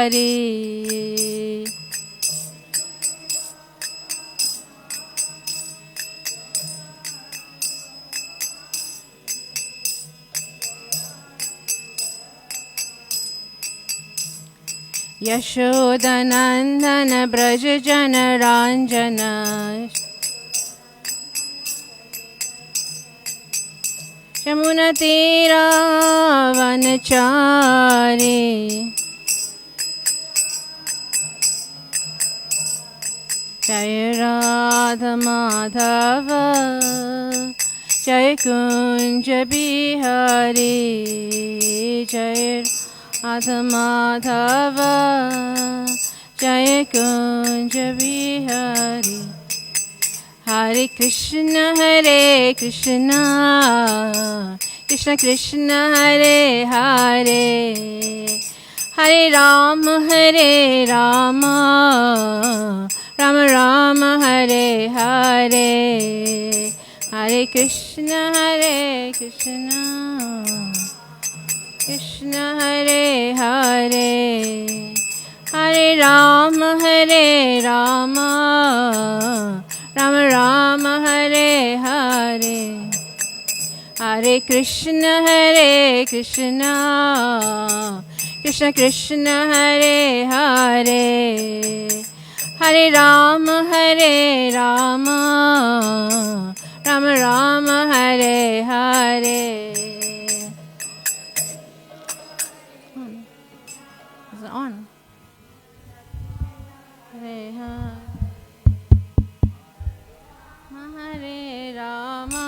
Hari. Yashodanandana Braja Jana Ranjana Yamuna Tira Vanachari Jaya Radha Madhava Jaya Kunja Bihari Jaya Radha Madhava Jaya Kunja Bihari. Hare Krishna Krishna Krishna Hare Hare Hare Rama Rama Rama Hare Hare. Hare Krishna Krishna Krishna Hare Hare Hare Rama Rama Rama Hare Hare. Hare Krishna Krishna Krishna Hare Hare Hare Rama Rama Rama Hare Hare. Is it on? Hare Hare Hare Rama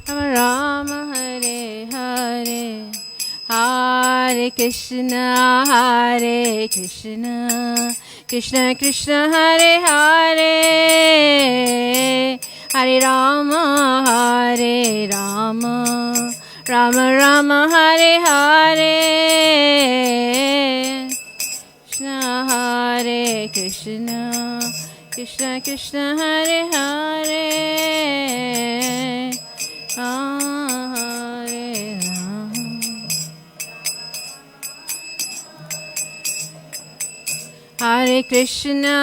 Rama Rama Hare Hare. Hare Krishna Krishna Krishna Hare Hare Hare Rama Rama Rama Hare Hare. Krishna Hare Krishna Krishna Hare Hare Hare Rama. Hare Krishna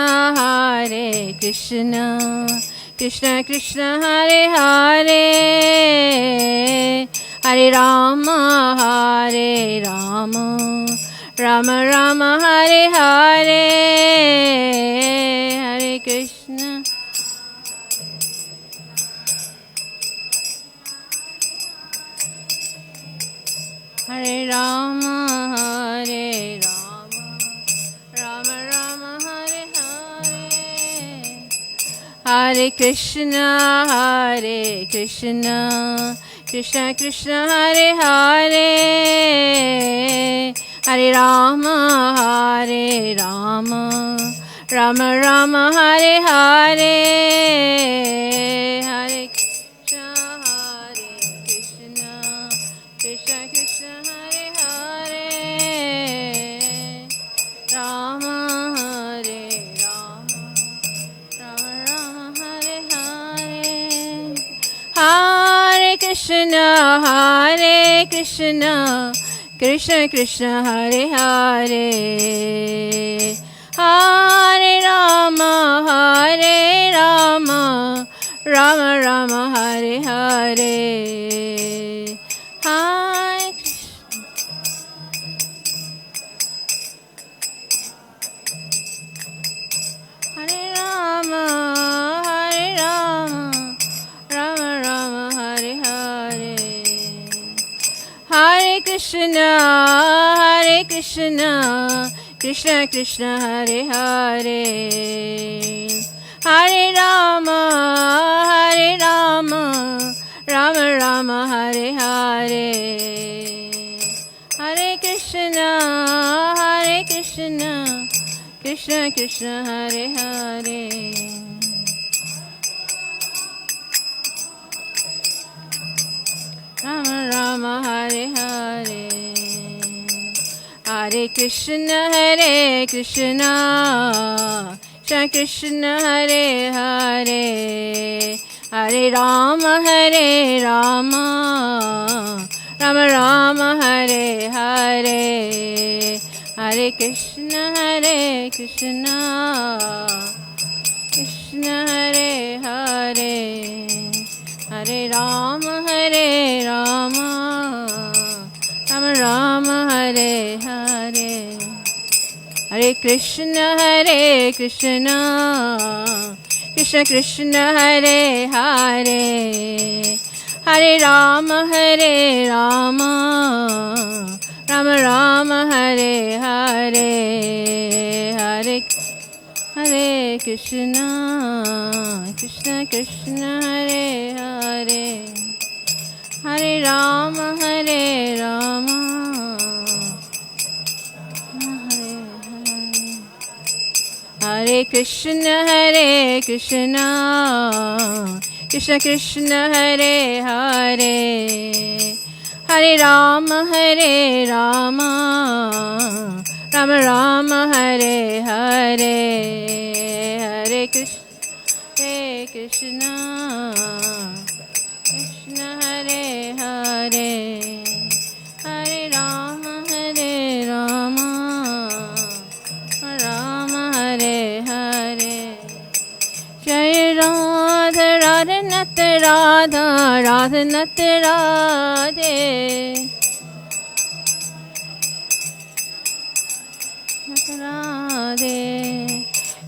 Krishna Krishna Hare Hare Hare Rama Rama Rama Hare Hare. Hare Krishna Hare Rama Rama Rama Hare Hare. Hare Krishna Krishna Krishna Hare Hare Hare Rama Rama Rama Hare Hare. Hare Krishna Krishna Krishna Hare Hare Rama Rama Rama Hare Hare. Hare Krishna Krishna Krishna Hare Hare Hare Rama Rama Rama Hare Hare. Hare Krishna Hare Rama Rama Rama Hare Hare. Hare Krishna Krishna Krishna Hare Hare Hare Rama Rama Rama Hare Hare. Hare Krishna Krishna Krishna Hare Hare. Rama Rama Hare Hare. Hare Krishna Krishna Krishna Hare Hare Hare Rama Rama Rama Hare Hare. Hare Krishna, Krishna Hare Hare, Hare Rama, Rama Rama, Hare Hare. Hare Krishna, Krishna Krishna, Hare Hare, Hare Rama, Rama Rama, Hare Hare. Hare Krishna, Krishna Hare Hare, Hare Rama, Hare Krishna, Krishna Krishna, Hare Hare, Hare Rama, Rama Rama, Hare Hare. Hare Krishna, Krishna Hare Hare, Hare Rama, Rama Hare Hare. Jai Radha Radha Nat Radha Radha Nat Radhe, Nat Radhe.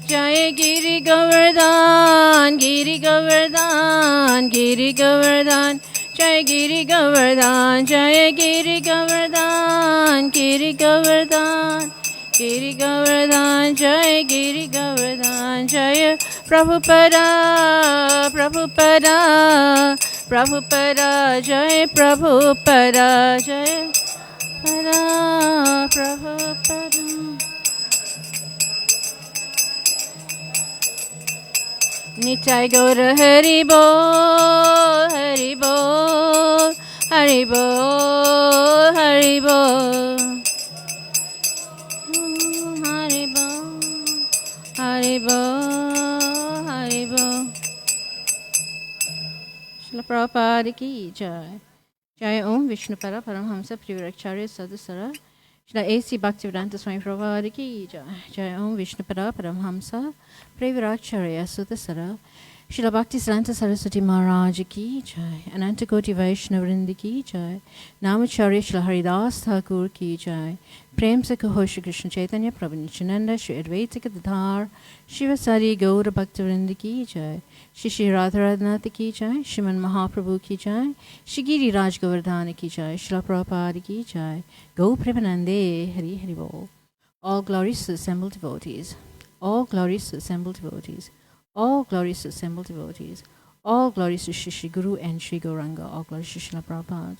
Jai Giri Govardhan, Giri Govardhan, Giri Govardhan. Jai Giri Govardhan, Jai Giri Govardhan, Giri Govardhan, Giri Govardhan. Jai Giri Govardhan, Jai Prabhupada, Prabhupada, Prabhupada. Jai Prabhupada, Jai Prabhupada. Nitai Gaura Hari Bol, Hari Bol, Hari Bol, Hari Bol, Hari Bol, Hari Bol, Hari Bol. Srila Prabhupada ki jai. Jai Om Vishnupada Paramhamsa Privaracharya Sadhusara. Srila A.C. Bhaktivedanta Swami Prabhupada ki jai. Jai Om Vishnupada Paramhamsa Privaracharya Sadhusara. Srila Bhaktisiddhanta Saraswati Maharaj ki jai. Anantakoti Vaishnavrinda ki jai. Namacharya Srila Haridas Thakur ki jai. Prem se kaho Shri Krishna Chaitanya Prabhu Nityananda Shri Advaita Gadadhar Shivasari Gaura Bhaktivinoda ki jai. Shri Shri Radharadhanath ki jai. Shriman Mahaprabhu ki jai. Shri Giri Raj Govardhana ki jai. Srila Prabhupada ki jai. Go Premanande Hari Hari Bol. All glories to assembled devotees. All glories to assembled devotees. All glories to assembled devotees. All glories to Shri Shri Guru and Shri Gauranga. All glories to Srila Prabhupada.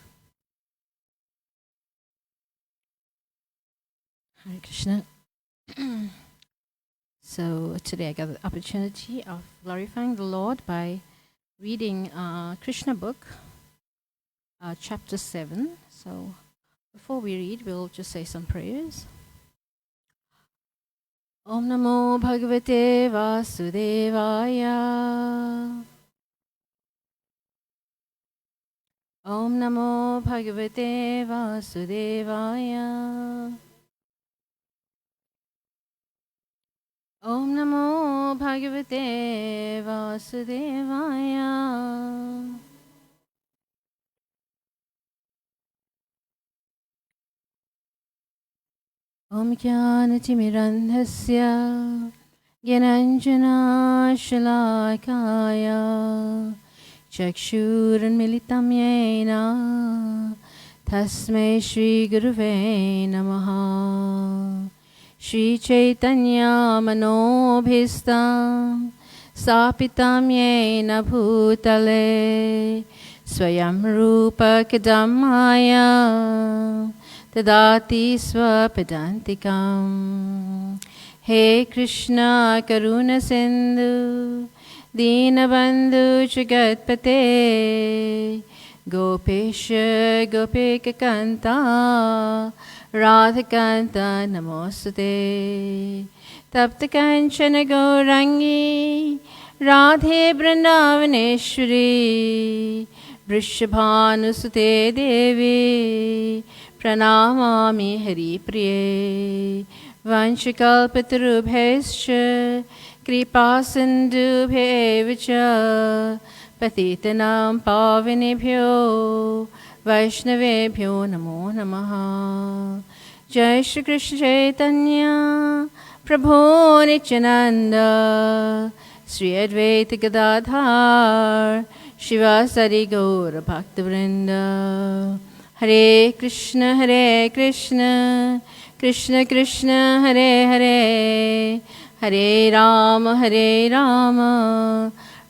Hare Krishna. So today I got the opportunity of glorifying the Lord by reading Krishna book, chapter 7. So before we read, we'll just say some prayers. Om Namo Bhagavate Vasudevaya. Om Namo Bhagavate Vasudevaya. Om Namo Bhagavate Vasudevaya. Om Jnanatimirandhasya Gyananjana Shalakaya Chakshuranmilitam Yena Tasmai Shri Guruve Namaha. Shri Chaitanya Manobhistam Sapitam Yena Bhutale Swayam Rupa Kadamaya Tadati Swapadantikam. He Krishna Karuna Sindhu Dinabandhu Jagatpate Gopesha Gopika Kanta Radhakanta Namostate. Tapta Kanchana Gaurangi Radhe Vrindavaneshwari Vrishabhanusute Devi Pranamami Hari Priye Vanchikalpatarubhescha Kripa Sindhubhe Vicha Patitanam Pavinebhyo Vaishnavebhyo Namo Namaha. Jai Shri Krishna Chaitanya Prabhu Nityananda Sri Advaita Gadadhar Shivasari Gaura Bhaktivinoda. Hare Krishna Krishna Krishna Hare Hare Hare Rama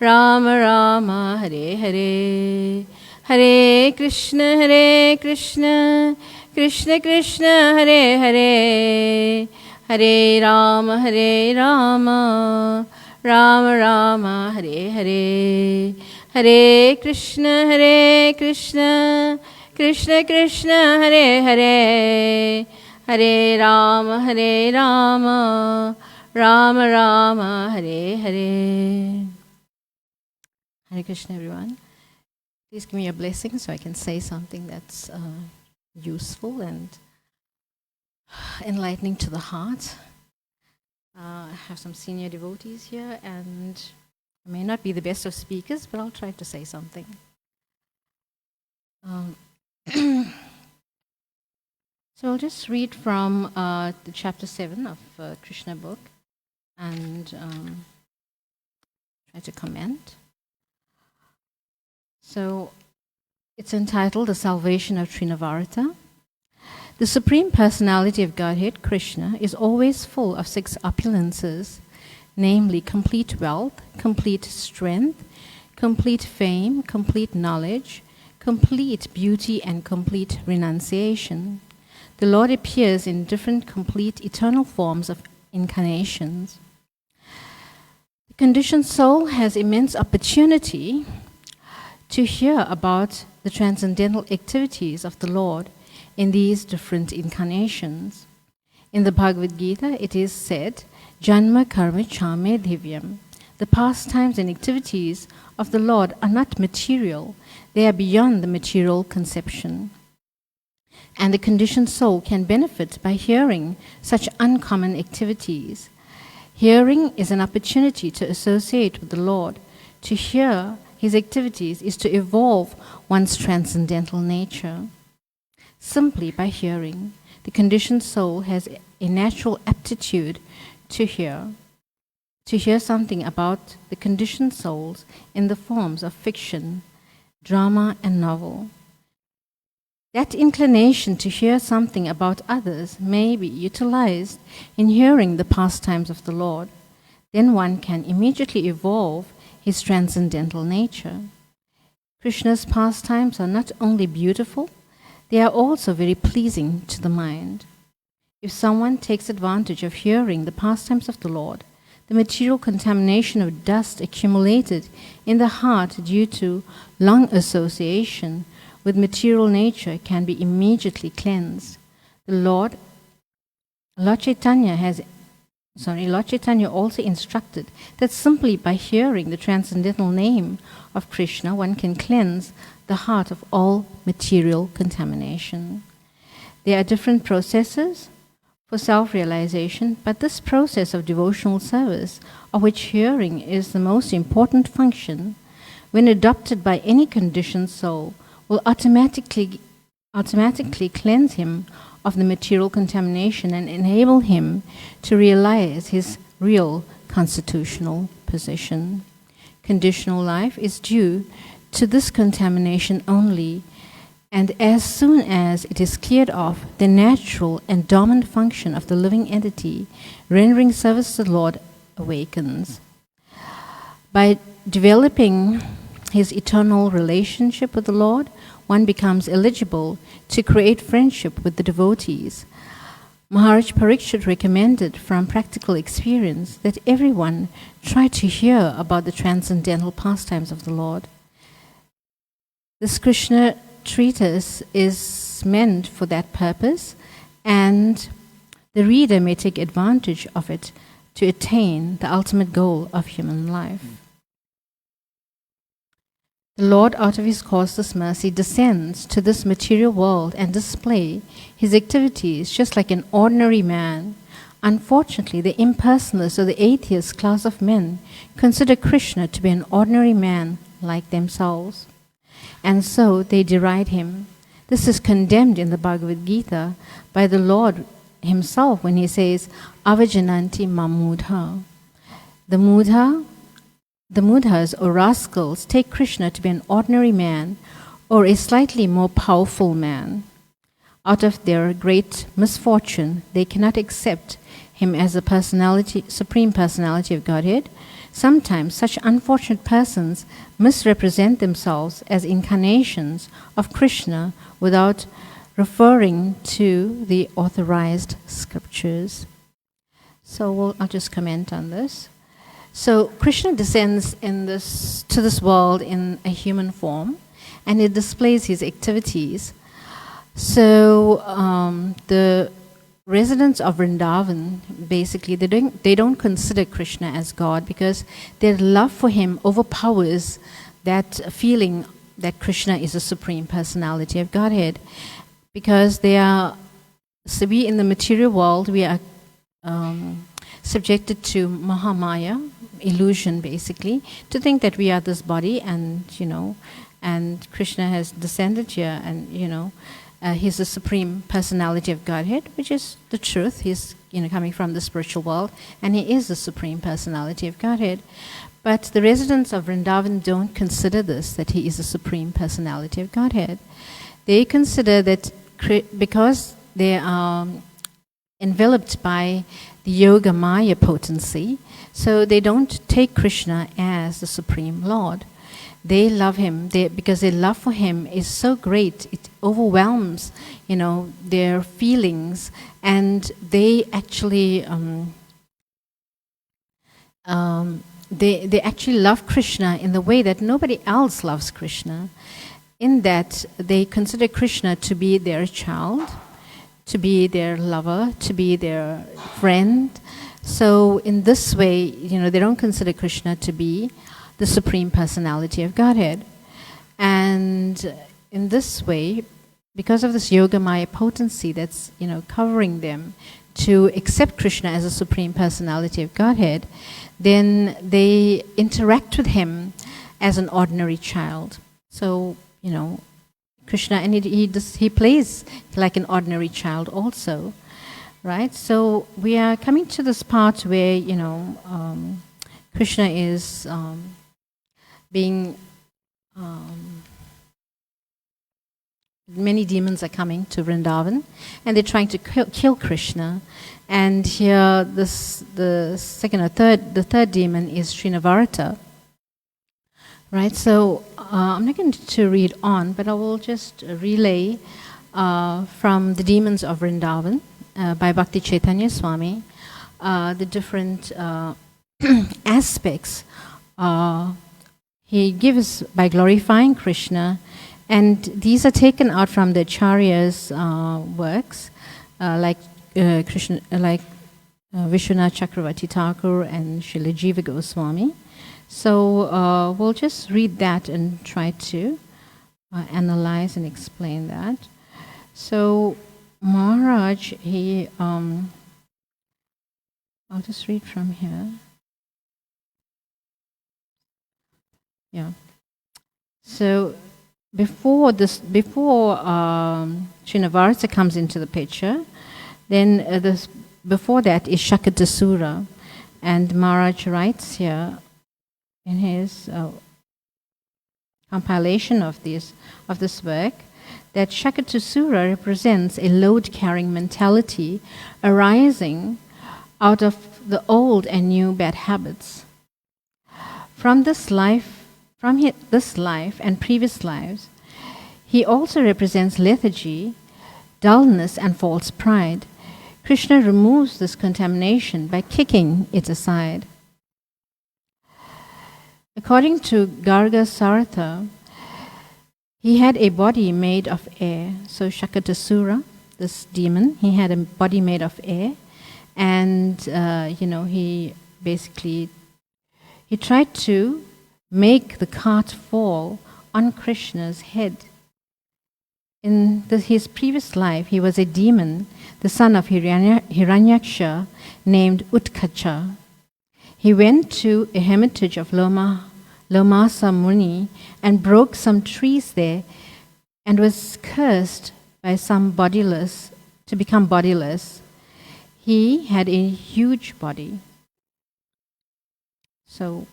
Rama Rama Hare Hare. Hare Krishna Krishna Krishna Hare Hare Hare Rama Rama Rama Hare Hare. Hare Krishna Krishna Krishna Hare Hare Hare Rama Rama Hare Hare. Hare Krishna, everyone. Please give me a blessing so I can say something that's useful and enlightening to the heart. I have some senior devotees here, and I may not be the best of speakers, but I'll try to say something. So I'll just read from the chapter 7 of Krishna book and try to comment. So it's entitled The Salvation of Trinavarta. The Supreme Personality of Godhead, Krishna, is always full of 6 opulences, namely complete wealth, complete strength, complete fame, complete knowledge, complete beauty, and complete renunciation. The Lord appears in different complete eternal forms of incarnations. The conditioned soul has immense opportunity to hear about the transcendental activities of the Lord in these different incarnations. In the Bhagavad Gita, it is said, Janma karma chame divyam. The pastimes and activities of the Lord are not material, they are beyond the material conception. And the conditioned soul can benefit by hearing such uncommon activities. Hearing is an opportunity to associate with the Lord. To hear His activities is to evolve one's transcendental nature. Simply by hearing, the conditioned soul has a natural aptitude to hear something about the conditioned souls in the forms of fiction, drama, and novel. That inclination to hear something about others may be utilized in hearing the pastimes of the Lord. Then one can immediately evolve his transcendental nature. Krishna's pastimes are not only beautiful, they are also very pleasing to the mind. If someone takes advantage of hearing the pastimes of the Lord, the material contamination of dust accumulated in the heart due to long association with material nature can be immediately cleansed. Lord Chaitanya also instructed that simply by hearing the transcendental name of Krishna, one can cleanse the heart of all material contamination. There are different processes for self-realization, but this process of devotional service, of which hearing is the most important function, when adopted by any conditioned soul, will automatically cleanse him of the material contamination and enable him to realize his real constitutional position. Conditional life is due to this contamination only, and as soon as it is cleared off, the natural and dominant function of the living entity rendering service to the Lord awakens. By developing his eternal relationship with the Lord, one becomes eligible to create friendship with the devotees. Maharaj Parikshit recommended from practical experience that everyone try to hear about the transcendental pastimes of the Lord. This Krishna treatise is meant for that purpose, and the reader may take advantage of it to attain the ultimate goal of human life. The Lord, out of his causeless mercy, descends to this material world and display his activities just like an ordinary man. Unfortunately, the impersonalists or the atheist class of men consider Krishna to be an ordinary man like themselves. And so they deride him. This is condemned in the Bhagavad Gita by the Lord himself when he says, Avajananti mamudha. The mudhas or rascals take Krishna to be an ordinary man or a slightly more powerful man. Out of their great misfortune, they cannot accept him as a personality, supreme personality of Godhead. Sometimes such unfortunate persons misrepresent themselves as incarnations of Krishna without referring to the authorized scriptures. So I'll just comment on this. So Krishna descends to this world in a human form, and it displays his activities. So the residents of Vrindavan, basically, they don't consider Krishna as God because their love for him overpowers that feeling that Krishna is the supreme personality of Godhead. Because we in the material world, we are subjected to Mahamaya, illusion basically, to think that we are this body and Krishna has descended here and he's the supreme personality of Godhead, which is the truth. He's coming from the spiritual world and he is the supreme personality of Godhead. But the residents of Vrindavan don't consider this, that he is the supreme personality of Godhead. They consider that because they are enveloped by the Yoga Maya potency, so they don't take Krishna as the Supreme Lord. They love him because their love for him is so great, it overwhelms, their feelings, and they actually they actually love Krishna in the way that nobody else loves Krishna. In that they consider Krishna to be their child, to be their lover, to be their friend. So in this way, they don't consider Krishna to be the supreme personality of Godhead. And in this way, because of this Yoga Maya potency that's, covering them to accept Krishna as a supreme personality of Godhead, then they interact with him as an ordinary child. So, Krishna, and he plays like an ordinary child also, right? So we are coming to this part where, Krishna is being, many demons are coming to Vrindavan, and they're trying to kill Krishna. And here, the third demon is Srinavarta. Right, so I'm not going to read on, but I will just relay from the Demons of Vrindavan by Bhakti Chaitanya Swami the different aspects he gives by glorifying Krishna, and these are taken out from the Acharya's works, like Krishna, like Vishwanath Chakravarti Thakur and Srila Jiva Goswami. So we'll just read that and try to analyze and explain that. So Maharaj, I'll just read from here. Yeah. So before Srinavarsa comes into the picture, then before that is Shakatasura, and Maharaj writes here in his compilation of this work that Shakatasura represents a load-carrying mentality arising out of the old and new bad habits. From this life and previous lives, he also represents lethargy, dullness, and false pride. Krishna removes this contamination by kicking it aside. According to Garga Saratha, he had a body made of air. So Shakatasura, this demon, he had a body made of air, and he basically tried to make the cart fall on Krishna's head. In his previous life, he was a demon, the son of Hiranyaksha, named Utkacha. He went to a hermitage of Lomasa Muni and broke some trees there and was cursed by some to become bodiless. He had a huge body. So,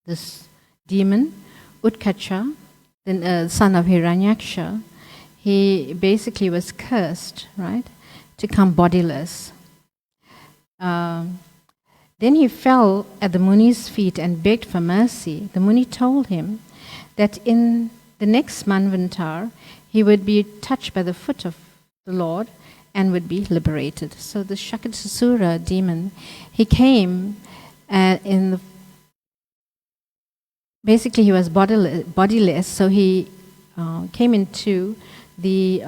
this demon, Utkacha, the son of Hiranyaksha, he basically was cursed, right, to become bodiless. Then he fell at the Muni's feet and begged for mercy. The Muni told him that in the next Manvantar, he would be touched by the foot of the Lord and would be liberated. So the Shakatasura demon, he came basically he was bodiless, so he came into the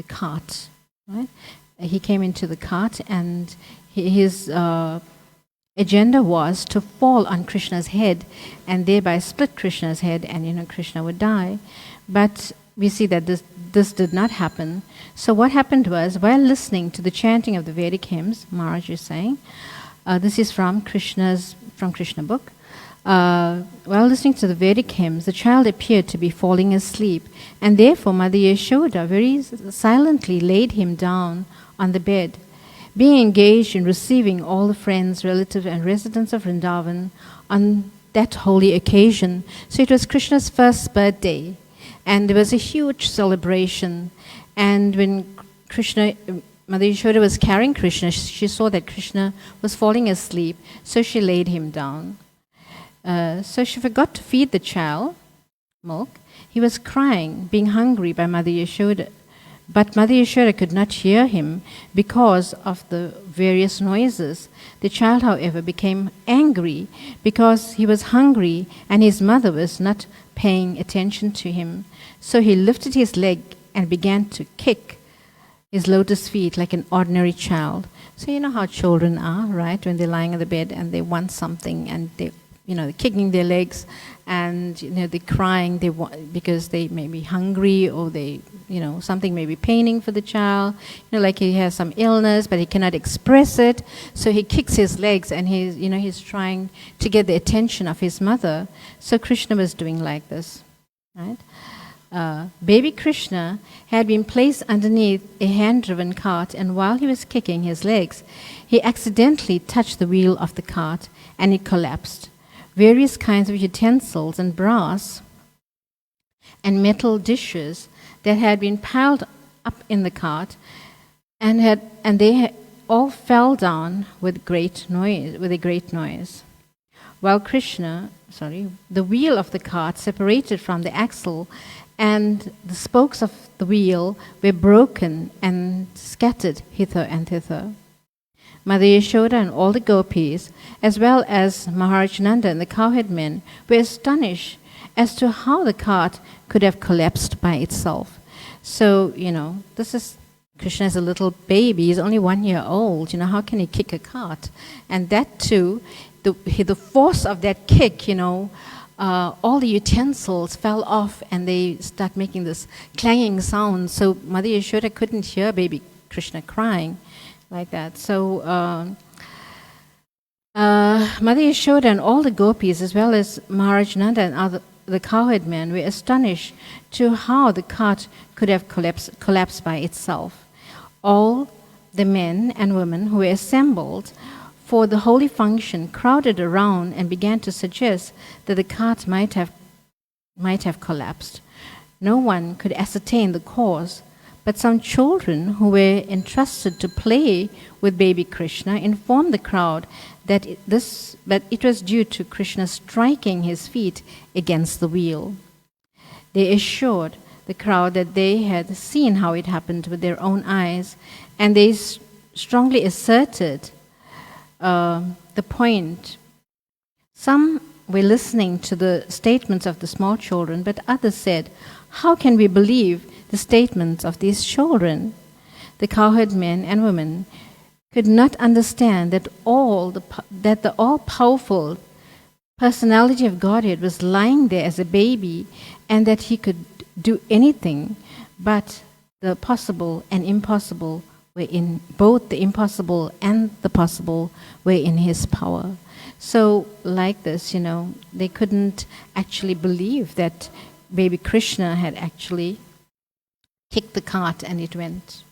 cart, right? He came into the cart, and his agenda was to fall on Krishna's head and thereby split Krishna's head, and Krishna would die. But we see that this did not happen. So what happened was, while listening to the chanting of the Vedic hymns, Maharaj is saying, this is from Krishna book. While listening to the Vedic hymns, the child appeared to be falling asleep, and therefore Mother Yashoda very silently laid him down on the bed. Being engaged in receiving all the friends, relatives, and residents of Vrindavan on that holy occasion. So it was Krishna's first birthday, and there was a huge celebration. And when Mother Yashoda was carrying Krishna, she saw that Krishna was falling asleep, so she laid him down. So she forgot to feed the child milk. He was crying, being hungry by Mother Yashoda. But Mother Yashoda could not hear him because of the various noises. The child, however, became angry because he was hungry and his mother was not paying attention to him. So he lifted his leg and began to kick his lotus feet like an ordinary child. So you know how children are, right? When they're lying on the bed and they want something and they're kicking their legs, and they're crying because they may be hungry, or something may be paining for the child, like he has some illness but he cannot express it, so he kicks his legs and he's trying to get the attention of his mother. So Krishna was doing like this, right? Baby Krishna had been placed underneath a hand-driven cart, and while he was kicking his legs, he accidentally touched the wheel of the cart and it collapsed. Various kinds of utensils and brass and metal dishes that had been piled up in the cart and they all fell down with a great noise. While the wheel of the cart separated from the axle, and the spokes of the wheel were broken and scattered hither and thither. Mother Yashoda and all the gopis, as well as Maharaj Nanda and the cowherd men, were astonished as to how the cart could have collapsed by itself. So, this is Krishna is a little baby. He's only 1 year old. How can he kick a cart? And that too, the force of that kick, all the utensils fell off and they start making this clanging sound. So Mother Yashoda couldn't hear baby Krishna crying like that. So Mother Yashoda and all the gopis, as well as Maharaj Nanda and the cowherd men, were astonished to how the cart could have collapsed by itself. All the men and women who were assembled for the holy function crowded around and began to suggest that the cart might have collapsed. No one could ascertain the cause, but some children who were entrusted to play with baby Krishna informed the crowd that it was due to Krishna striking his feet against the wheel. They assured the crowd that they had seen how it happened with their own eyes, and they strongly asserted the point. Some were listening to the statements of the small children, but others said, "How can we believe the statements of these children?" The cowherd men and women could not understand that the all-powerful personality of Godhead was lying there as a baby, and that he could do anything, but the possible and impossible were in both the impossible and the possible were in his power. So like this, they couldn't actually believe that baby Krishna had actually kicked the cart and it went,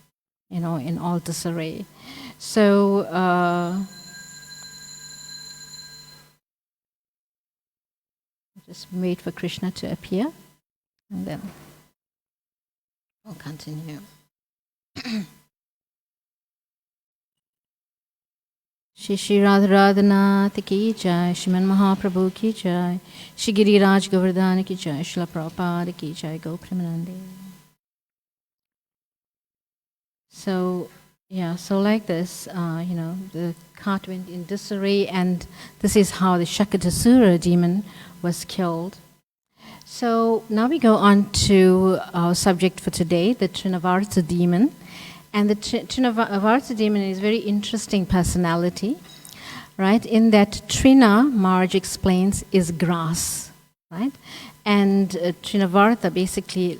in all disarray. So just wait for Krishna to appear, and then we'll continue. Shri Radharanath ki jai, Shriman Mahaprabhu ki jai, Shri Giriraj Govardhan ki jai, Srila Prabhupada ki jai, Go Premanande. So like this, the cart went in disarray, and this is how the Shakatasura demon was killed. So now we go on to our subject for today, the Trinavarta demon. And the Trinavarta demon is a very interesting personality, right? In that Trina, Maharaj explains, is grass, right? And Trinavarta basically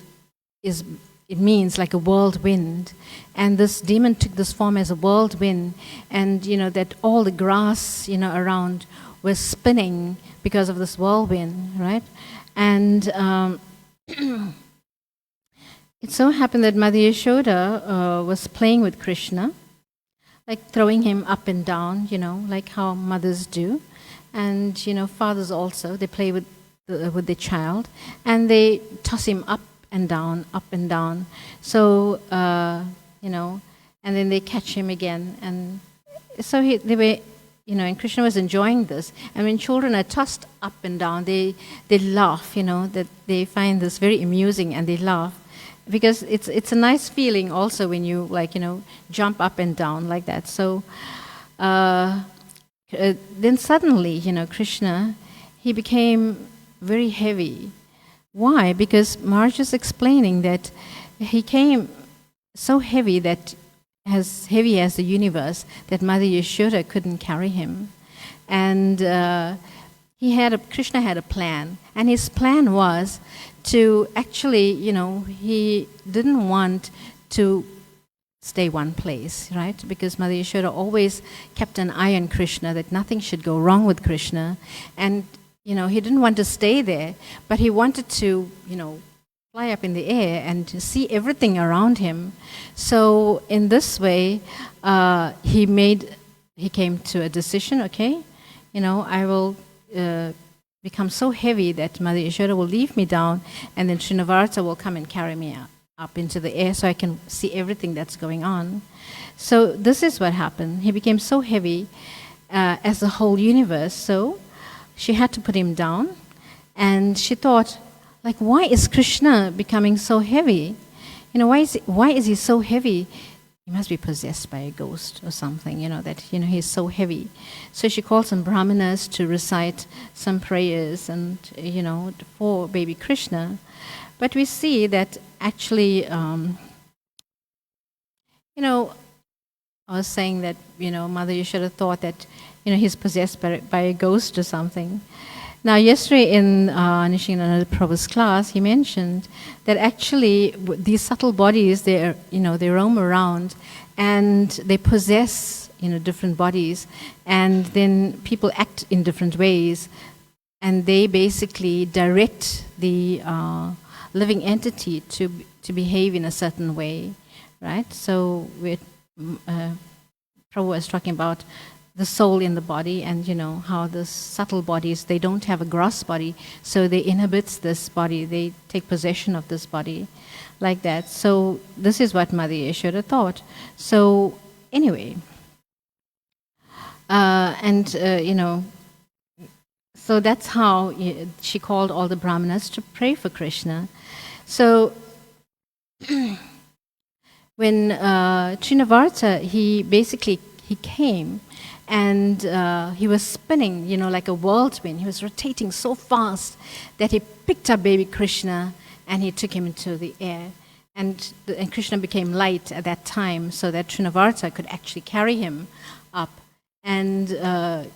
it means like a whirlwind. And this demon took this form as a whirlwind, and that all the grass around was spinning because of this whirlwind, right? And it so happened that Mother Yashoda was playing with Krishna, like throwing him up and down, like how mothers do. And, fathers also, they play with the child, and they toss him up and down, up and down. So, and then they catch him again. And so they were, and Krishna was enjoying this. And when children are tossed up and down, they laugh, that they find this very amusing, and they laugh. Because it's a nice feeling also when you jump up and down like that. So then suddenly, Krishna, he became very heavy. Why? Because Maharaj is explaining that he came so heavy, that as heavy as the universe, that Mother Yashoda couldn't carry him. And Krishna had a plan, and his plan was to actually, he didn't want to stay one place, right? Because Mother Yashoda always kept an eye on Krishna, that nothing should go wrong with Krishna. And, he didn't want to stay there, but he wanted to, fly up in the air and to see everything around him. So in this way, he came to a decision, okay, I will become so heavy that Mother Yashoda will leave me down, and then Trinavarta will come and carry me up into the air so I can see everything that's going on. So this is what happened. He became so heavy as the whole universe, so she had to put him down. And she thought, why is Krishna becoming so heavy? Why is he so heavy? He must be possessed by a ghost or something, that, he's so heavy. So she called some brahmanas to recite some prayers and, for baby Krishna. But we see that actually, I was saying that, Mother Yashoda thought that, he's possessed by a ghost or something. Now, yesterday in Nishingananda Prabhu's class, he mentioned that actually these subtle bodies, they roam around and they possess, different bodies, and then people act in different ways, and they basically direct the living entity to behave in a certain way, right? So Prabhu was talking about the soul in the body, and how the subtle bodies, they don't have a gross body, so they inhibit this body, they take possession of this body, like that. So this is what Mother Yashoda thought. So anyway, so that's how she called all the brahmanas to pray for Krishna. So when Trinavarta, he came, and he was spinning, like a whirlwind. He was rotating so fast that he picked up baby Krishna and he took him into the air. And Krishna became light at that time, so that Trinavarta could actually carry him up. And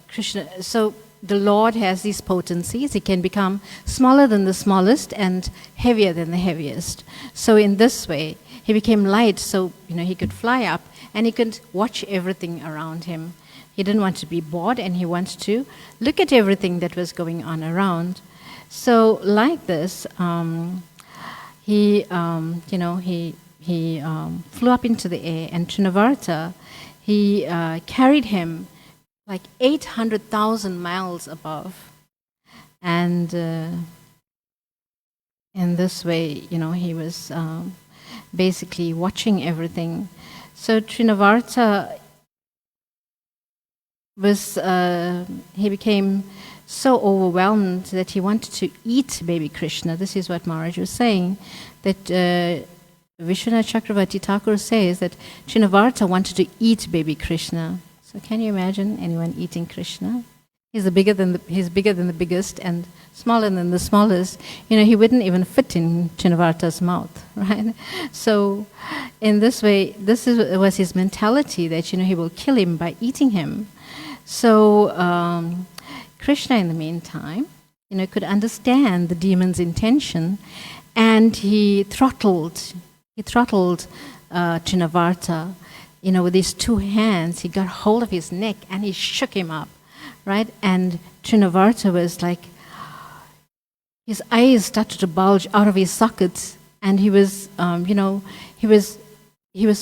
Krishna, so the Lord has these potencies. He can become smaller than the smallest and heavier than the heaviest. So in this way, he became light, so he could fly up and he could watch everything around him. He didn't want to be bored, and he wanted to look at everything that was going on around. So like this, he flew up into the air, and Trinavarta, he carried him like 800,000 miles above. And in this way, he was basically watching everything. So Trinavarta he became so overwhelmed that he wanted to eat baby Krishna. This is what Maharaj was saying, that Vishwanath Chakravarti Thakur says that Trinavarta wanted to eat baby Krishna. So can you imagine anyone eating Krishna? He's bigger than the biggest and smaller than the smallest. He wouldn't even fit in Trinavarta's mouth, right? So in this way, was his mentality, that he will kill him by eating him. So Krishna, in the meantime, could understand the demon's intention, and he throttled Trinavarta. With his two hands, he got hold of his neck and he shook him up, right? And Trinavarta was like, his eyes started to bulge out of his sockets, and he was, he was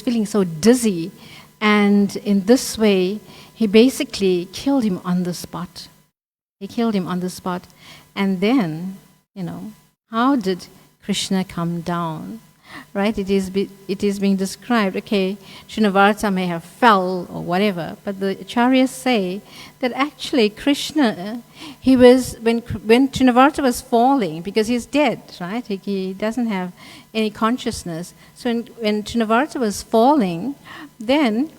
feeling so dizzy, and in this way, he basically killed him on the spot. And then, how did Krishna come down? Right? It is being described, okay, Trinavarta may have fell or whatever, but the acharyas say that actually Krishna, when Trinavarta was falling, because he's dead, right? He doesn't have any consciousness. So when Trinavarta was falling, then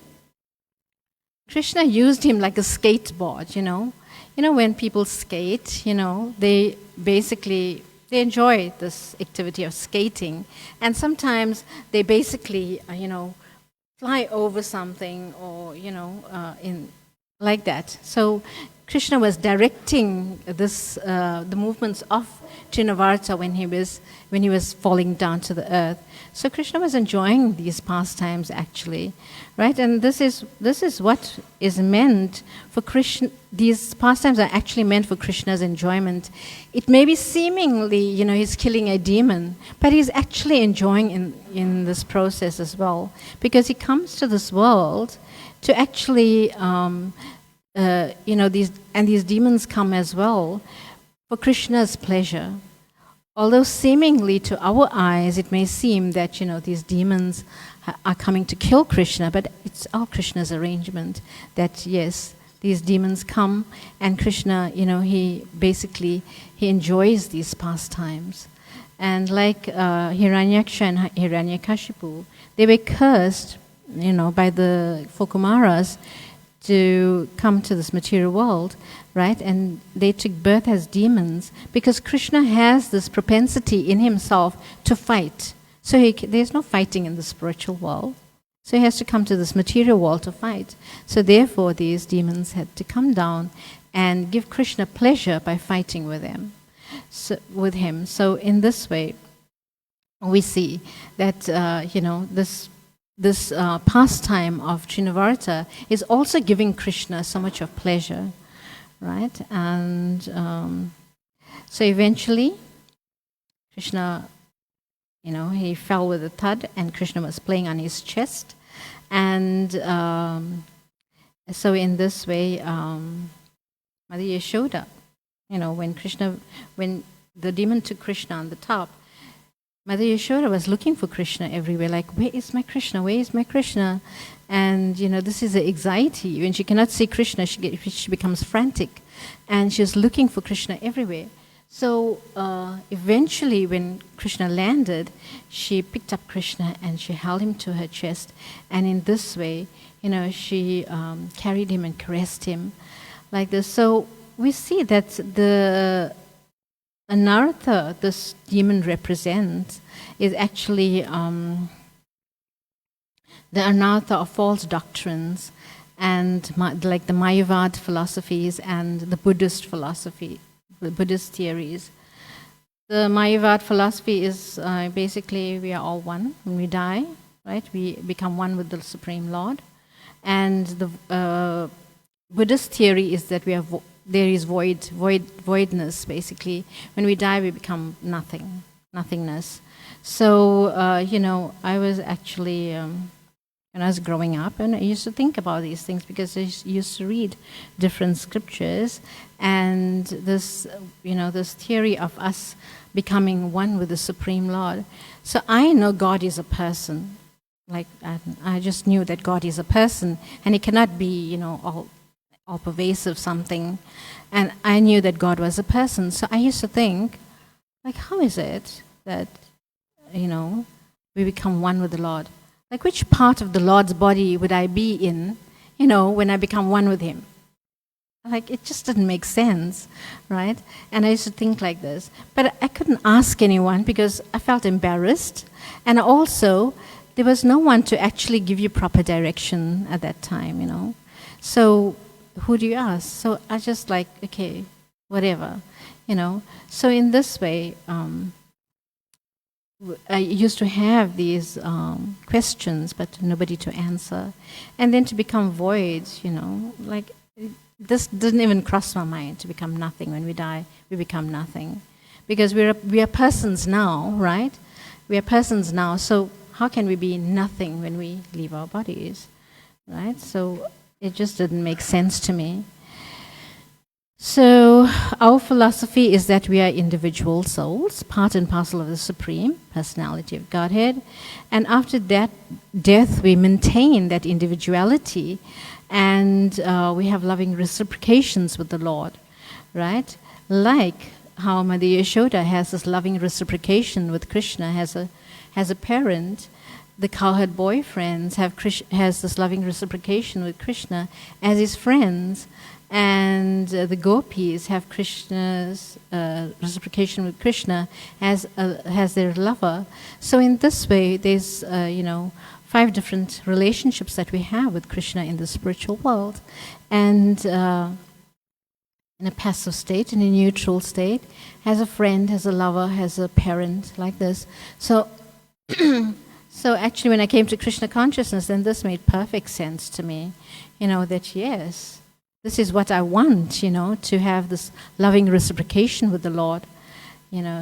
Krishna used him like a skateboard, when people skate, they basically, they enjoy this activity of skating, and sometimes they basically, fly over something, or like that. So Krishna was directing the movements of Trinavarta when he was falling down to the earth. So Krishna was enjoying these pastimes, actually, right? And this is what is meant for Krishna. These pastimes are actually meant for Krishna's enjoyment. It may be seemingly, he's killing a demon, but he's actually enjoying in this process as well, because he comes to this world to actually, these demons come as well for Krishna's pleasure. Although seemingly to our eyes it may seem that these demons are coming to kill Krishna, but it's all Krishna's arrangement that yes, these demons come, and Krishna, he enjoys these pastimes. And like Hiranyaksha and Hiranyakashipu, they were cursed, by the four Kumaras to come to this material world, right? And they took birth as demons because Krishna has this propensity in himself to fight. So there's no fighting in the spiritual world. So he has to come to this material world to fight. So therefore these demons had to come down and give Krishna pleasure by fighting with him. So in this way, we see that this pastime of Trinavarta is also giving Krishna so much of pleasure, right? And so eventually, Krishna, he fell with a thud, and Krishna was playing on his chest. And so in this way, Mother Yashoda, when the demon took Krishna on the top, Mother Yashoda was looking for Krishna everywhere, like, where is my Krishna? Where is my Krishna? And, this is the anxiety. When she cannot see Krishna, she becomes frantic. And she's looking for Krishna everywhere. So eventually, when Krishna landed, she picked up Krishna and she held him to her chest. And in this way, she carried him and caressed him like this. So we see that the anartha this demon represents is actually the anartha of false doctrines and like the Mayavad philosophies and the Buddhist philosophy, the Buddhist theories. The Mayavad philosophy is basically we are all one. When we die, right, we become one with the Supreme Lord. And the Buddhist theory is that there is voidness, basically. When we die, we become nothingness. So, I was actually, when I was growing up, and I used to think about these things because I used to read different scriptures, and this theory of us becoming one with the Supreme Lord. So I know God is a person. Like, I just knew that God is a person, and He cannot be, all pervasive something. And I knew that God was a person. So I used to think, like, how is it that, we become one with the Lord? Like, which part of the Lord's body would I be in, when I become one with Him? Like, it just didn't make sense, right? And I used to think like this. But I couldn't ask anyone because I felt embarrassed. And also, there was no one to actually give you proper direction at that time, So who do you ask? So I just like, okay, whatever, So in this way, I used to have these questions, but nobody to answer. And then to become void, like this didn't even cross my mind to become nothing. When we die, we become nothing. Because we are persons now, right? We are persons now, so how can we be nothing when we leave our bodies, right? So it just didn't make sense to me. So our philosophy is that we are individual souls, part and parcel of the Supreme Personality of Godhead. And after that death, we maintain that individuality, and we have loving reciprocations with the Lord, right? Like how Mother Yashoda has this loving reciprocation with Krishna, has a parent. The cowherd boyfriends has this loving reciprocation with Krishna as his friends, and the gopis have Krishna's reciprocation with Krishna as their lover. So in this way, there's 5 different relationships that we have with Krishna in the spiritual world, and in a passive state, in a neutral state, has a friend, has a lover, has a parent, like this. So. So actually, when I came to Krishna consciousness, then this made perfect sense to me, that yes, this is what I want, to have this loving reciprocation with the Lord,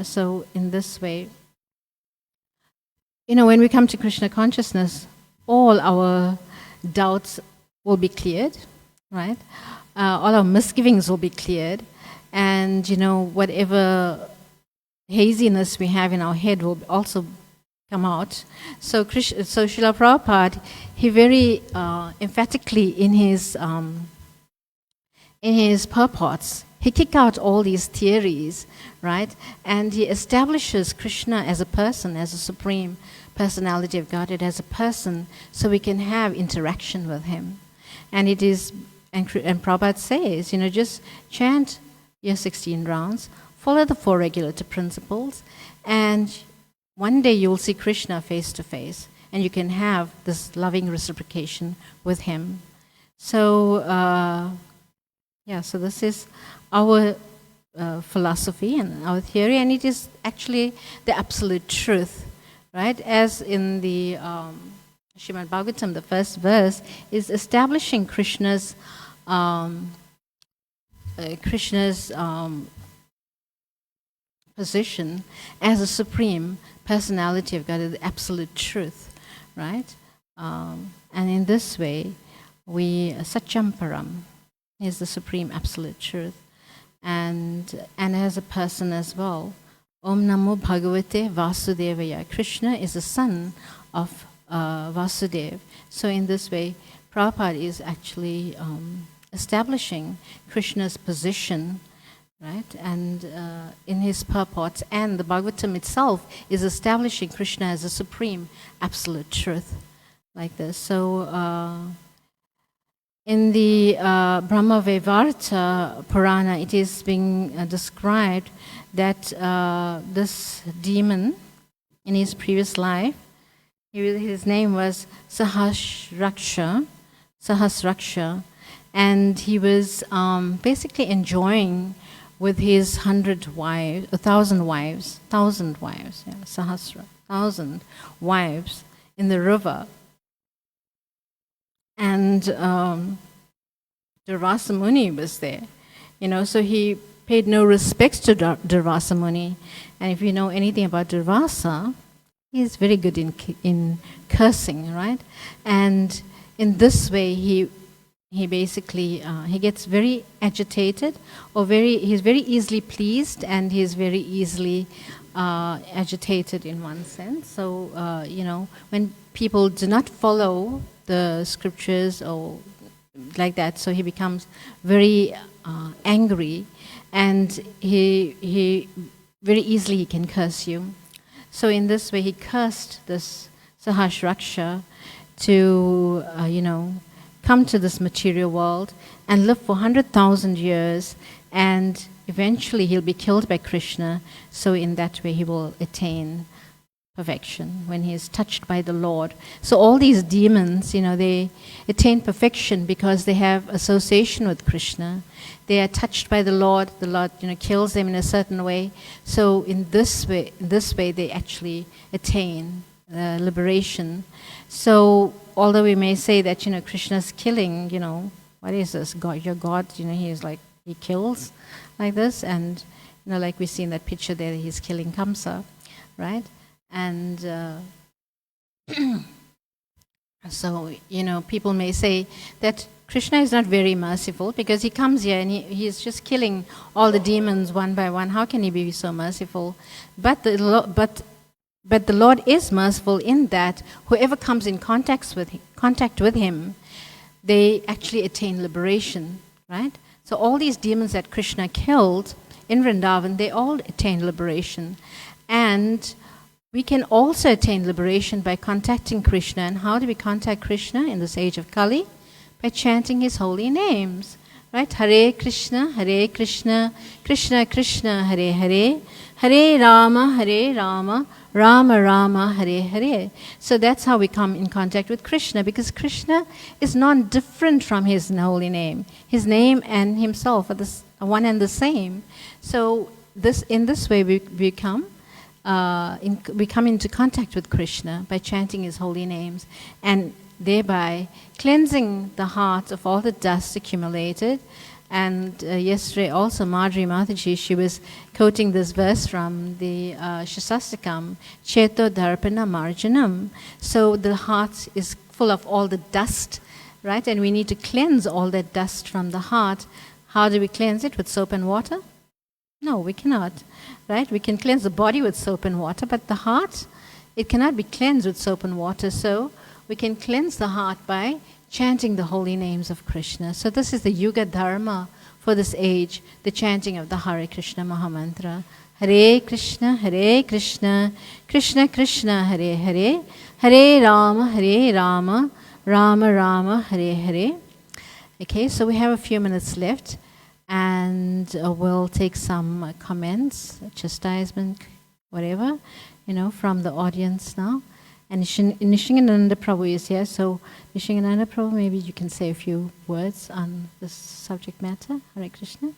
So in this way, when we come to Krishna consciousness, all our doubts will be cleared, right? All our misgivings will be cleared, and whatever haziness we have in our head will also come out. So Srila Prabhupada, he very emphatically in his purports, he kicked out all these theories, right? And he establishes Krishna as a person, as a Supreme Personality of Godhead, as a person, so we can have interaction with Him. And it is, and Prabhupada says, just chant your 16 rounds, follow the 4 regulative principles, and one day you will see Krishna face to face, and you can have this loving reciprocation with Him. So, so this is our philosophy and our theory, and it is actually the absolute truth, right? As in the Srimad Bhagavatam, the first verse is establishing Krishna's position as a Supreme Personality of God, the absolute truth, right? And in this way, Satyam Param is the Supreme Absolute Truth, and as a person as well. Om Namo Bhagavate Vasudevaya. Krishna is the son of Vasudev. So in this way, Prabhupada is actually establishing Krishna's position, right? And in his purports, and the Bhagavatam itself is establishing Krishna as a supreme absolute truth, like this. So in the Brahma Vaivarta Purana, it is being described that this demon, in his previous life, his name was Sahasraksha. Sahasraksha, and he was basically enjoying with his 1,000 wives, yeah, Sahasra, 1,000 wives in the river. And Durvasa Muni was there, so he paid no respects to Durvasa Muni. And if you know anything about Durvasa, he's very good in cursing, right? And in this way, he basically he gets very agitated, or he's very easily pleased, and he's very easily agitated in one sense. So when people do not follow the scriptures or like that, so he becomes very angry, and he very easily he can curse you. So in this way, he cursed this Sahasraksha to come to this material world and live for 100,000 years, and eventually he'll be killed by Krishna. So in that way, he will attain perfection when he is touched by the Lord. So all these demons, they attain perfection because they have association with Krishna. They are touched by the Lord. The Lord, kills them in a certain way. So in this way, they actually attain liberation. So although we may say that Krishna's killing, what is this? God, your God, he is like, he kills like this, and like we see in that picture there, he's killing Kamsa, right? And so people may say that Krishna is not very merciful because he comes here and he is just killing all the demons one by one. How can he be so merciful? But the Lord is merciful in that whoever comes in contact with him, they actually attain liberation, right? So all these demons that Krishna killed in Vrindavan, they all attain liberation. And we can also attain liberation by contacting Krishna. And how do we contact Krishna in this age of Kali? By chanting his holy names, right? Hare Krishna, Krishna Krishna, Hare Hare, Hare Rama, Rama Rama, Hare Hare. So that's how we come in contact with Krishna, because Krishna is non-different from his holy name. His name and himself are one and the same. So in this way we come into contact with Krishna by chanting his holy names, and thereby cleansing the heart of all the dust accumulated. And yesterday also Madhuri Mataji, she was quoting this verse from the Shastastakam, Cheto Dharpana Marjanam. So the heart is full of all the dust, right? And we need to cleanse all that dust from the heart. How do we cleanse it? With soap and water? No, we cannot, right? We can cleanse the body with soap and water, but the heart, it cannot be cleansed with soap and water. So we can cleanse the heart by chanting the holy names of Krishna. So this is the Yuga Dharma for this age, the chanting of the Hare Krishna Mahamantra. Hare Krishna, Krishna Krishna, Hare Hare, Hare Rama, Rama Rama, Hare Hare. Okay, so we have a few minutes left, and we'll take some comments, chastisement, whatever, from the audience now. And Nishingananda Prabhu is here, so Nishingananda Prabhu, maybe you can say a few words on this subject matter. Hare Krishna.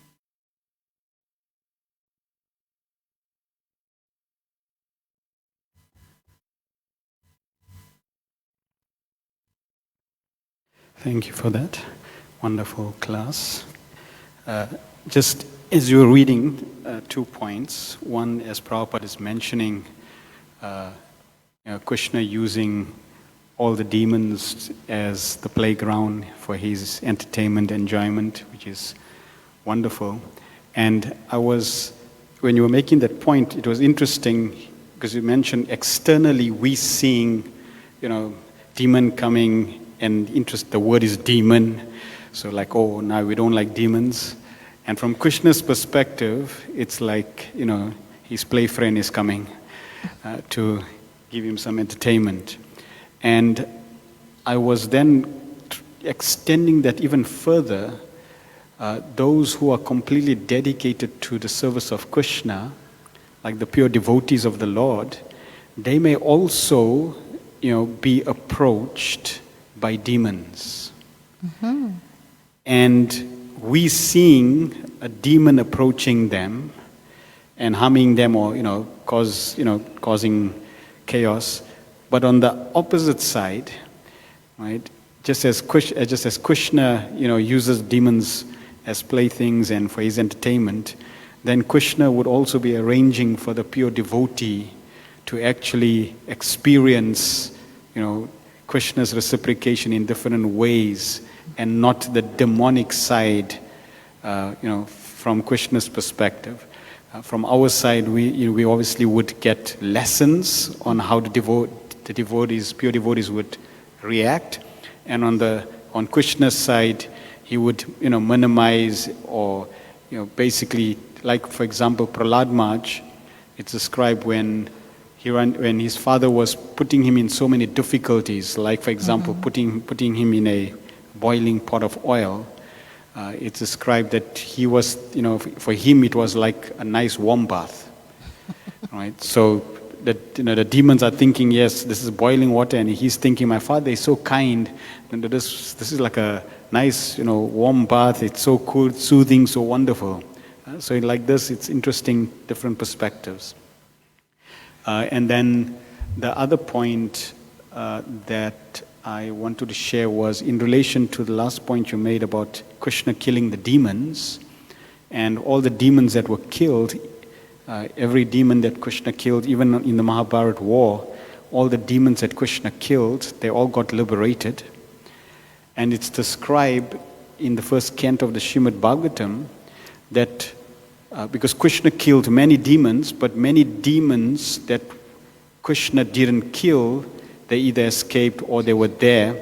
Thank you for that wonderful class. Just as you're reading 2 points, one, as Prabhupada is mentioning, Krishna using all the demons as the playground for his entertainment, enjoyment, which is wonderful. And when you were making that point, it was interesting because you mentioned externally we seeing, demon coming, and the word is demon. So like, oh, now we don't like demons. And from Krishna's perspective, it's like, his play friend is coming to give him some entertainment. And I was then extending that even further. Those who are completely dedicated to the service of Krishna, like the pure devotees of the Lord, they may also, be approached by demons. And we seeing a demon approaching them and harming them, or causing chaos. But on the opposite side, right, just as Krishna uses demons as playthings and for his entertainment, then Krishna would also be arranging for the pure devotee to actually experience Krishna's reciprocation in different ways, and not the demonic side from Krishna's perspective. From our side, we obviously would get lessons on how the pure devotees would react, and on Krishna's side, he would minimize, or basically, like for example, Prahlad Maharaj, it's described when his father was putting him in so many difficulties, like for example, putting him in a boiling pot of oil. It's described that he was, for him it was like a nice warm bath, right? So that the demons are thinking, yes, this is boiling water, and he's thinking, my father is so kind, and this is like a nice, warm bath. It's so cool, soothing, so wonderful. So like this, it's interesting, different perspectives. And then the other point that I wanted to share was in relation to the last point you made about Krishna killing the demons, and all the demons that were killed, every demon that Krishna killed, even in the Mahabharata war, all the demons that Krishna killed, they all got liberated. And it's described in the first canto of the Srimad Bhagavatam that because Krishna killed many demons, but many demons that Krishna didn't kill, they either escaped or they were there.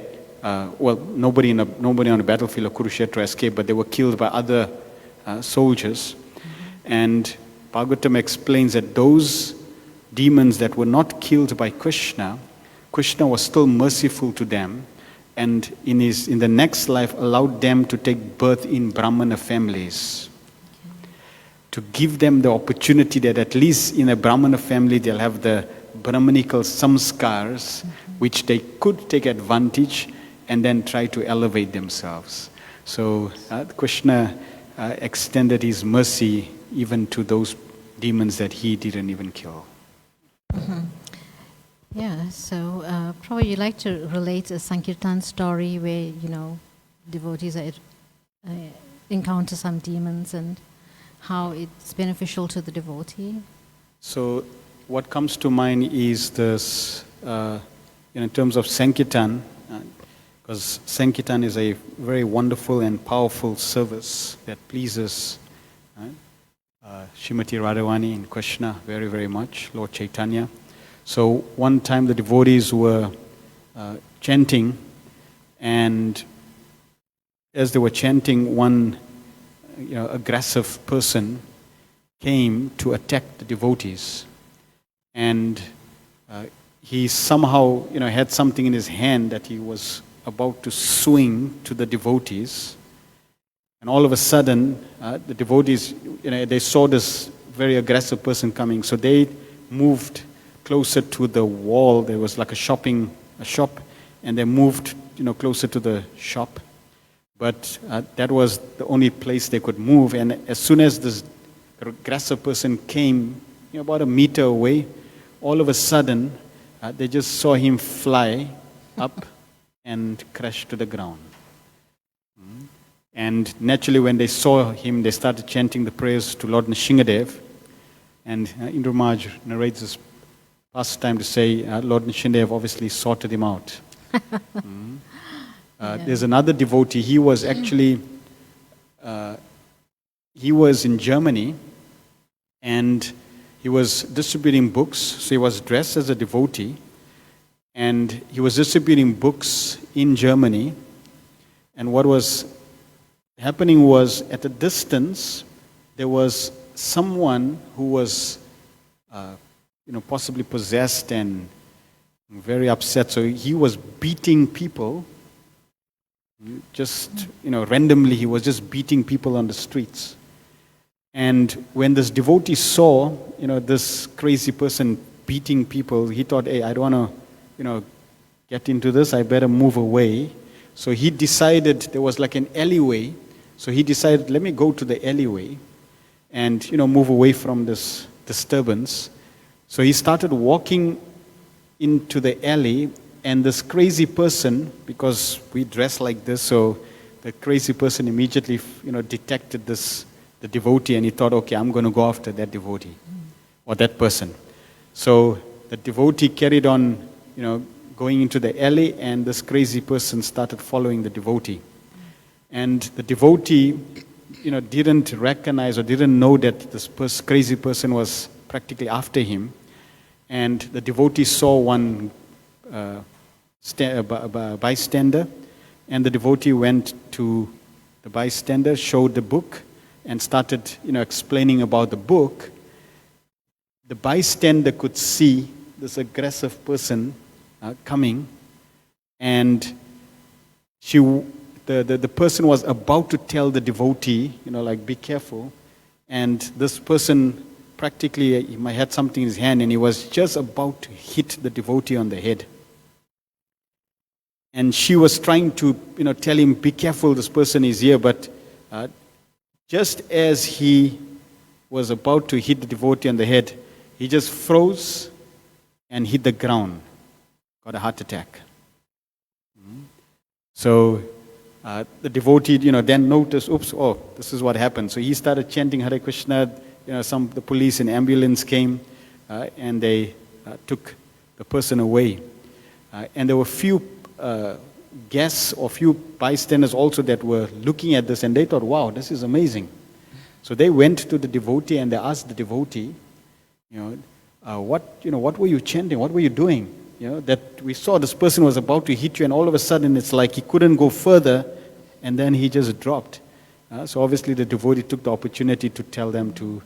Nobody on the battlefield of Kurukshetra escaped, but they were killed by other soldiers. And Bhagavatam explains that those demons that were not killed by Krishna, Krishna was still merciful to them, and in the next life allowed them to take birth in Brahmana families, to give them the opportunity that at least in a Brahmana family they'll have the Brahmanical samskars, which they could take advantage and then try to elevate themselves. So Krishna extended his mercy even to those demons that he didn't even kill. Yeah, so probably you'd like to relate a Sankirtan story where, devotees encounter some demons and how it's beneficial to the devotee. So what comes to mind is this, in terms of Sankirtan, because Sankirtan is a very wonderful and powerful service that pleases Srimati Radhavani and Krishna very, very much, Lord Chaitanya. So one time the devotees were chanting, and as they were chanting, one aggressive person came to attack the devotees, and he somehow had something in his hand that he was about to swing to the devotees, and all of a sudden the devotees they saw this very aggressive person coming, so they moved closer to the wall. There was like a shop, and they moved closer to the shop. But that was the only place they could move. And as soon as this aggressive person came about a meter away, all of a sudden they just saw him fly up and crash to the ground. And naturally when they saw him, they started chanting the prayers to Lord Nrsimhadev. And Indra Maharaj narrates this pastime to say Lord Nrsimhadev obviously sorted him out. There's another devotee. He was actually, he was in Germany, and he was distributing books. So he was dressed as a devotee, and he was distributing books in Germany. And what was happening was, at a distance, there was someone who was, possibly possessed and very upset. So he was beating people. Just, randomly, he was just beating people on the streets. And when this devotee saw, this crazy person beating people, he thought, hey, I don't want to, get into this. I better move away. So he decided, there was like an alleyway, so he decided, let me go to the alleyway and, move away from this disturbance. So he started walking into the alley, and this crazy person, because we dress like this, so the crazy person immediately, detected the devotee, and he thought, okay, I'm going to go after that devotee or that person. So the devotee carried on, going into the alley, and this crazy person started following the devotee. And the devotee, didn't recognize or didn't know that this crazy person was practically after him. And the devotee saw one bystander, and the devotee went to the bystander, showed the book, and started, explaining about the book. The bystander could see this aggressive person coming, and the person was about to tell the devotee, be careful. And this person practically, he might had something in his hand, and he was just about to hit the devotee on the head. And she was trying to, tell him, be careful, this person is here. But just as he was about to hit the devotee on the head, he just froze and hit the ground, got a heart attack. So the devotee, then noticed, oops, this is what happened. So he started chanting Hare Krishna. The police and ambulance came, and they took the person away. And there were few guests or few bystanders also that were looking at this, and they thought, wow, this is amazing. So they went to the devotee and they asked the devotee, what were you chanting? What were you doing? That we saw this person was about to hit you, and all of a sudden it's like he couldn't go further, and then he just dropped. So obviously the devotee took the opportunity to tell them to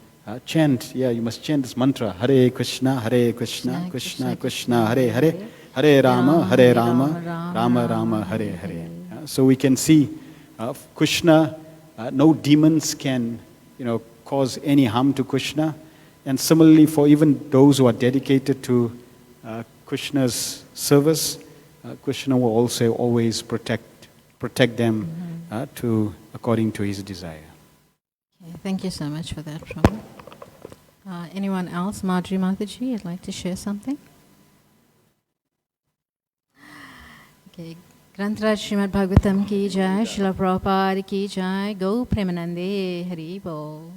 chant. Yeah, you must chant this mantra: Hare Krishna, Krishna Krishna, Hare Hare, Hare Rama, Rama Rama, Hare Hare. So we can see Krishna, no demons can, cause any harm to Krishna. And similarly, for even those who are dedicated to Krishna's service, Krishna will also always protect them according to his desire. Okay, thank you so much for that, Prabhu. Anyone else? Madhuri Mataji, you'd like to share something? Okay. Grantraj Srimad Bhagavatam ki jai, Srila Prabhupada ki jai, Go Premanande Hari Bol.